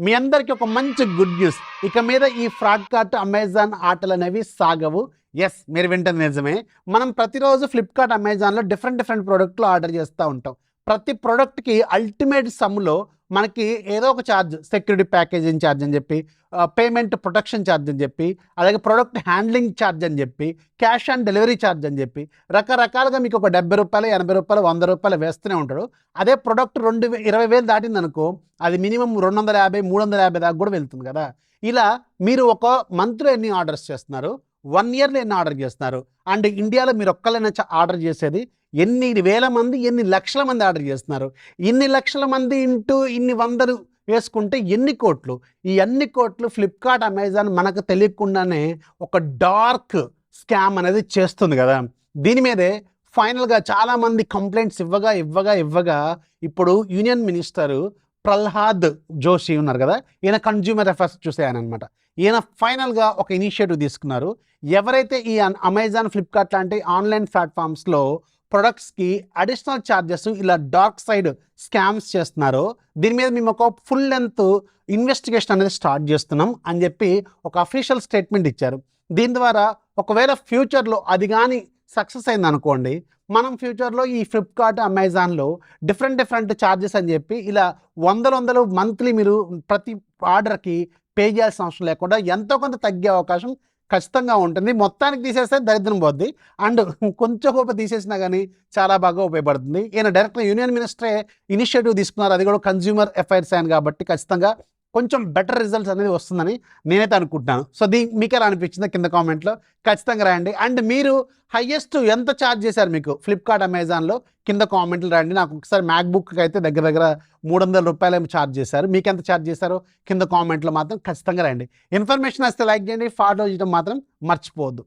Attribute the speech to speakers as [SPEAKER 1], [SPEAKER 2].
[SPEAKER 1] మీ అందరికీ ఒక మంచి గుడ్ న్యూస్. ఇక మీద ఈ ఫ్రాడ్ కార్ట్ అమెజాన్ ఆటలు అనేవి సాగవు. ఎస్, మీరు వింటుంది నిజమే. మనం ప్రతిరోజు ఫ్లిప్కార్ట్ అమెజాన్లో డిఫరెంట్ ప్రోడక్ట్లు ఆర్డర్ చేస్తూ ఉంటాం. ప్రతి ప్రోడక్ట్కి అల్టిమేట్ సమ్లో మనకి ఏదో ఒక ఛార్జ్, సెక్యూరిటీ ప్యాకేజింగ్ ఛార్జ్ అని చెప్పి, పేమెంట్ ప్రొటెక్షన్ ఛార్జ్ అని చెప్పి, అలాగే ప్రోడక్ట్ హ్యాండ్లింగ్ ఛార్జ్ అని చెప్పి, క్యాష్ ఆన్ డెలివరీ ఛార్జ్ అని చెప్పి రకరకాలుగా మీకు ఒక 70 రూపాయలు, 80 రూపాయలు, 100 రూపాయలు వేస్తూనే ఉంటాడు. అదే ప్రోడక్ట్ 20,000 దాటిందనుకో అది మినిమం 250, 350 దాకా కూడా వెళ్తుంది కదా. ఇలా మీరు ఒక మంత్లో ఎన్ని ఆర్డర్స్ చేస్తున్నారు, 1 ఇయర్లో ఎన్ని ఆర్డర్ చేస్తున్నారు, అండ్ ఇండియాలో మీరు ఒక్కళ్ళైనా ఆర్డర్ చేసేది ఎన్ని వేల మంది, ఎన్ని లక్షల మంది ఆర్డర్ చేస్తున్నారు. ఇన్ని లక్షల మంది ఇంటూ ఇన్ని వందలు వేసుకుంటే ఎన్ని కోట్లు. ఈ అన్ని కోట్లు ఫ్లిప్కార్ట్ అమెజాన్ మనకు తెలియకుండానే ఒక డార్క్ స్కామ్ అనేది చేస్తుంది కదా. దీని మీదే ఫైనల్గా చాలామంది కంప్లైంట్స్ ఇవ్వగా ఇప్పుడు యూనియన్ మినిస్టరు ప్రహ్లాద్ జోషి ఉన్నారు కదా, ఈయన కన్జ్యూమర్ అఫైర్స్ చూసేయనమాట. ఈయన ఫైనల్గా ఒక ఇనిషియేటివ్ తీసుకున్నారు. ఎవరైతే ఈ అమెజాన్, ఫ్లిప్కార్ట్ లాంటి ఆన్లైన్ ప్లాట్ఫామ్స్లో ప్రొడక్ట్స్కి అడిషనల్ ఛార్జెస్ ఇలా డార్క్ సైడ్ స్కామ్స్ చేస్తున్నారో దీని మీద మేము ఒక ఫుల్ లెంత్ ఇన్వెస్టిగేషన్ అనేది స్టార్ట్ చేస్తున్నాం అని చెప్పి ఒక అఫీషియల్ స్టేట్మెంట్ ఇచ్చారు. దీని ద్వారా ఒకవేళ ఫ్యూచర్లో అది కానీ సక్సెస్ అయింది అనుకోండి, మనం ఫ్యూచర్లో ఈ ఫ్లిప్కార్ట్ అమెజాన్లో డిఫరెంట్ ఛార్జెస్ అని చెప్పి ఇలా వందలు మంత్లీ మీరు ప్రతి ఆర్డర్కి పే చేయాల్సిన అవసరం లేకుండా ఎంతో కొంత తగ్గే అవకాశం ఖచ్చితంగా ఉంటుంది. మొత్తానికి తీసేస్తే దరిద్రం పోద్ది, అండ్ కొంచెం గొప్ప తీసేసినా కానీ చాలా బాగా ఉపయోగపడుతుంది. ఈయన డైరెక్ట్గా యూనియన్ మినిస్టరే ఇనిషియేటివ్ తీసుకున్నారు, అది కూడా కన్జ్యూమర్ అఫైర్స్ ఆయన కాబట్టి ఖచ్చితంగా కొంచెం బెటర్ రిజల్ట్స్ అనేది వస్తుందని నేనైతే అనుకుంటున్నాను. సో మీకు ఎలా అనిపించిందో కింద కామెంట్లో ఖచ్చితంగా రాయండి. అండ్ మీరు హైయెస్ట్ ఎంత ఛార్జ్ చేశారు మీకు ఫ్లిప్కార్ట్ అమెజాన్లో కింద కామెంట్లు రాయండి. నాకు ఒకసారి మ్యాక్బుక్కి అయితే దగ్గర 300 రూపాయలు ఏమో ఛార్జ్ చేశారు. మీకు ఎంత ఛార్జ్ చేశారో కింద కామెంట్లో మాత్రం ఖచ్చితంగా రాయండి. ఇన్ఫర్మేషన్ వస్తే లైక్ చేయండి, ఫాలో చేయడం మాత్రం మర్చిపోవద్దు.